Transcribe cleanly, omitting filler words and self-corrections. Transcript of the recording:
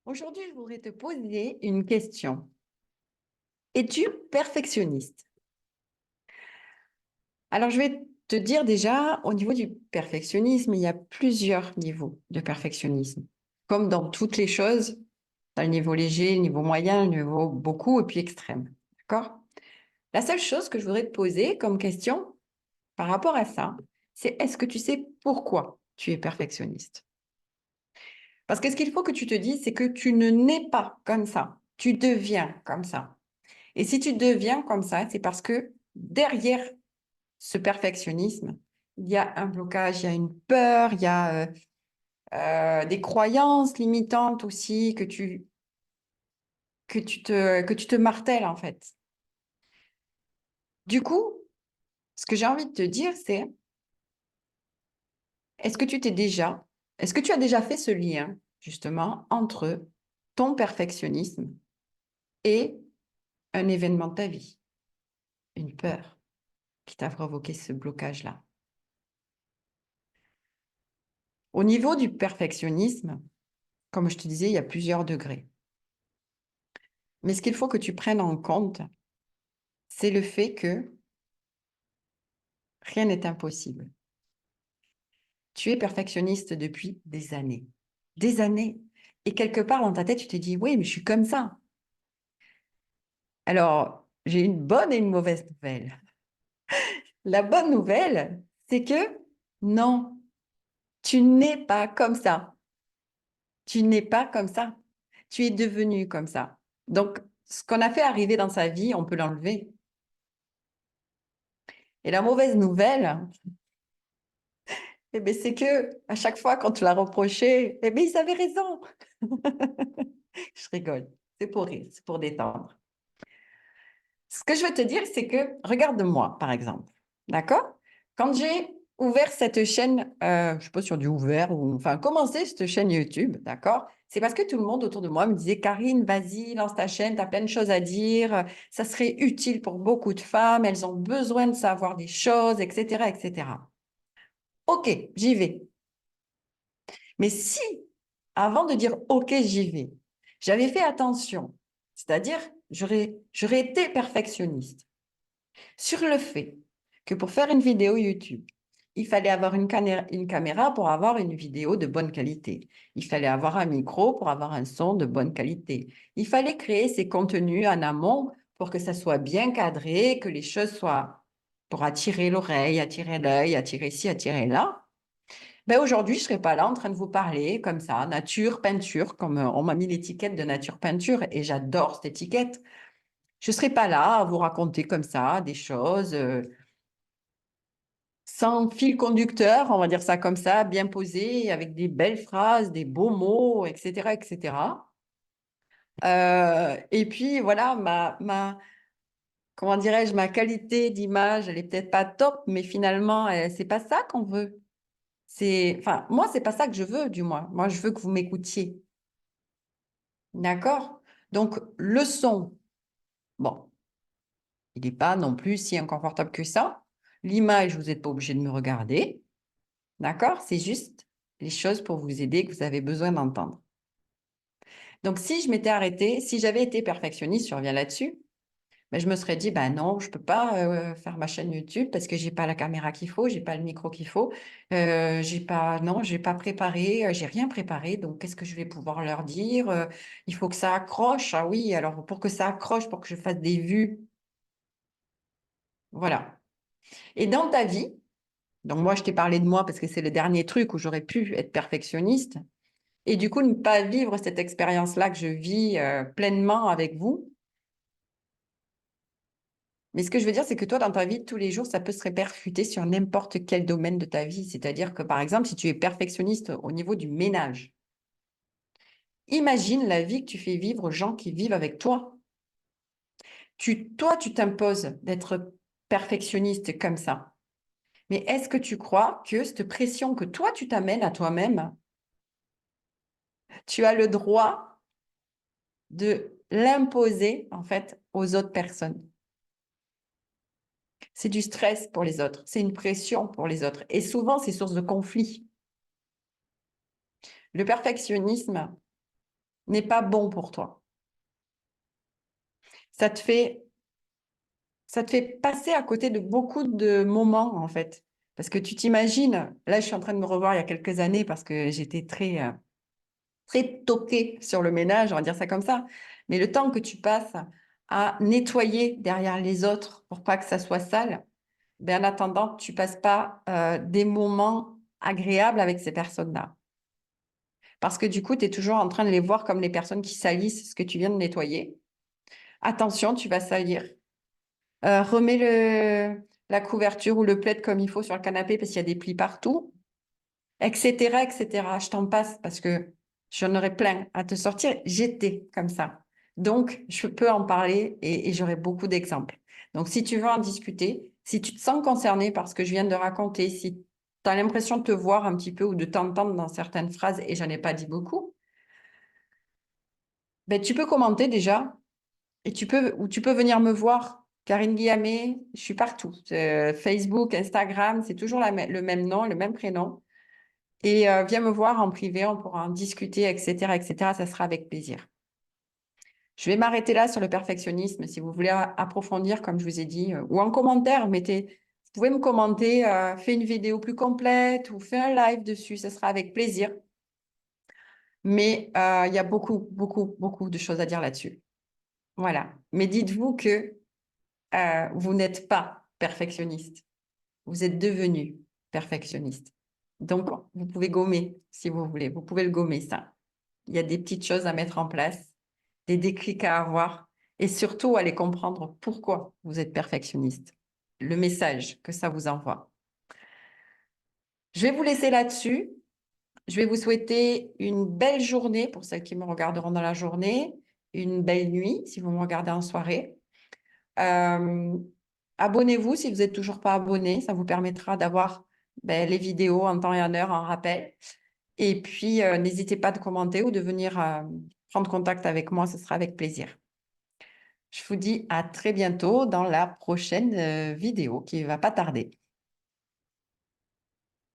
Aujourd'hui, je voudrais te poser une question. Es-tu perfectionniste? Alors, je vais te dire déjà, au niveau du perfectionnisme, il y a plusieurs niveaux de perfectionnisme. Comme dans toutes les choses, tu as le niveau léger, le niveau moyen, le niveau beaucoup et puis extrême. D'accord? La seule chose que je voudrais te poser comme question par rapport à ça, c'est est-ce que tu sais pourquoi tu es perfectionniste? Parce que ce qu'il faut que tu te dises, c'est que tu ne nais pas comme ça. Tu deviens comme ça. Et si tu deviens comme ça, c'est parce que derrière ce perfectionnisme, il y a un blocage, il y a une peur, il y a des croyances limitantes aussi que tu te martèles en fait. Du coup, ce que j'ai envie de te dire, c'est est-ce que tu t'es déjà, est-ce que tu as déjà fait ce lien justement entre ton perfectionnisme et un événement de ta vie, une peur qui t'a provoqué ce blocage-là? Au niveau du perfectionnisme, comme je te disais, il y a plusieurs degrés. Mais ce qu'il faut que tu prennes en compte, c'est le fait que rien n'est impossible. Tu es perfectionniste depuis des années. Des années. Et quelque part dans ta tête, tu te dis, oui, mais je suis comme ça. Alors, j'ai une bonne et une mauvaise nouvelle. La bonne nouvelle, c'est que non, tu n'es pas comme ça. Tu n'es pas comme ça. Tu es devenu comme ça. Donc, ce qu'on a fait arriver dans sa vie, on peut l'enlever. Et la mauvaise nouvelle, eh ben, c'est que à chaque fois quand tu l'as reproché, eh ben, ils avaient raison. Je rigole. C'est pour rire, c'est pour détendre. Ce que je veux te dire, c'est que regarde-moi, par exemple. D'accord? Quand j'ai ouvert cette chaîne, je ne sais pas si on dit ouvert ou enfin commencé cette chaîne YouTube, d'accord? C'est parce que tout le monde autour de moi me disait, Karine, vas-y, lance ta chaîne, tu as plein de choses à dire, ça serait utile pour beaucoup de femmes, elles ont besoin de savoir des choses, etc., etc. Ok, j'y vais. Mais si, avant de dire OK, j'y vais, j'avais fait attention, c'est-à-dire j'aurais été perfectionniste sur le fait que pour faire une vidéo YouTube, il fallait avoir une caméra pour avoir une vidéo de bonne qualité. Il fallait avoir un micro pour avoir un son de bonne qualité. Il fallait créer ces contenus en amont pour que ça soit bien cadré, que les choses soient pour attirer l'oreille, attirer l'œil, attirer ci, attirer là. Ben aujourd'hui, je ne serais pas là en train de vous parler comme ça, nature, peinture, comme on m'a mis l'étiquette de nature peinture et j'adore cette étiquette. Je ne serais pas là à vous raconter comme ça des choses sans fil conducteur, on va dire ça comme ça, bien posé, avec des belles phrases, des beaux mots, etc., etc. Et puis voilà, comment dirais-je, ma qualité d'image, elle est peut-être pas top, mais finalement, c'est pas ça qu'on veut. Enfin, moi, c'est pas ça que je veux, du moins. Moi, je veux que vous m'écoutiez. D'accord? Donc, le son, bon, il n'est pas non plus si inconfortable que ça. L'image, vous n'êtes pas obligé de me regarder. D'accord? C'est juste les choses pour vous aider que vous avez besoin d'entendre. Donc, si je m'étais arrêtée, si j'avais été perfectionniste, je reviens là-dessus, ben, je me serais dit, ben non, je ne peux pas faire ma chaîne YouTube parce que j'ai pas la caméra qu'il faut, j'ai pas le micro qu'il faut, j'ai pas, non, j'ai pas préparé, j'ai rien préparé, donc qu'est-ce que je vais pouvoir leur dire? Il faut que ça accroche. Ah oui, alors pour que ça accroche, pour que je fasse des vues, voilà. Et dans ta vie, donc moi je t'ai parlé de moi parce que c'est le dernier truc où j'aurais pu être perfectionniste, et du coup ne pas vivre cette expérience-là que je vis pleinement avec vous. Mais ce que je veux dire, c'est que toi, dans ta vie de tous les jours, ça peut se répercuter sur n'importe quel domaine de ta vie. C'est-à-dire que, par exemple, si tu es perfectionniste au niveau du ménage, imagine la vie que tu fais vivre aux gens qui vivent avec toi. Toi, tu t'imposes d'être perfectionniste comme ça. Mais est-ce que tu crois que cette pression que toi, tu t'amènes à toi-même, tu as le droit de l'imposer, en fait, aux autres personnes? C'est du stress pour les autres, c'est une pression pour les autres. Et souvent, c'est source de conflit. Le perfectionnisme, n'est pas bon pour toi. Ça te fait, ça te fait passer à côté de beaucoup de moments, en fait. Parce que tu t'imagines, là, je suis en train de me revoir il y a quelques années parce que j'étais très toquée sur le ménage, on va dire ça comme ça. Mais le temps que tu passes à nettoyer derrière les autres pour pas que ça soit sale, ben, en attendant, tu passes pas des moments agréables avec ces personnes-là. Parce que du coup, tu es toujours en train de les voir comme les personnes qui salissent ce que tu viens de nettoyer. Attention, tu vas salir. Remets la couverture ou le plaid comme il faut sur le canapé parce qu'il y a des plis partout, etc., etc. Je t'en passe parce que j'en aurais plein à te sortir. J'étais comme ça. Donc, je peux en parler et j'aurai beaucoup d'exemples. Donc, si tu veux en discuter, si tu te sens concerné par ce que je viens de raconter, si tu as l'impression de te voir un petit peu ou de t'entendre dans certaines phrases, et j'en ai pas dit beaucoup, ben, tu peux commenter déjà et tu peux venir me voir. Karine Guillamé, je suis partout. Facebook, Instagram, c'est toujours le même nom, le même prénom. Et viens me voir en privé, on pourra en discuter, etc., etc. Ça sera avec plaisir. Je vais m'arrêter là sur le perfectionnisme. Si vous voulez approfondir, comme je vous ai dit, ou en commentaire, vous pouvez me commenter, fais une vidéo plus complète ou fais un live dessus. Ça sera avec plaisir. Mais il y a beaucoup, beaucoup, beaucoup de choses à dire là-dessus. Voilà. Mais dites-vous que vous n'êtes pas perfectionniste. Vous êtes devenu perfectionniste. Donc, vous pouvez gommer si vous voulez. Vous pouvez le gommer, ça. Il y a des petites choses à mettre en place, des déclics à avoir et surtout aller comprendre pourquoi vous êtes perfectionniste, le message que ça vous envoie. Je vais vous laisser là-dessus. Je vais vous souhaiter une belle journée pour celles qui me regarderont dans la journée, une belle nuit si vous me regardez en soirée. Euh, Abonnez-vous si vous n'êtes toujours pas abonné, ça vous permettra d'avoir les vidéos en temps et en heure, en rappel. Et puis, n'hésitez pas de commenter ou de venir prendre contact avec moi, ce sera avec plaisir. Je vous dis à très bientôt dans la prochaine vidéo qui ne va pas tarder.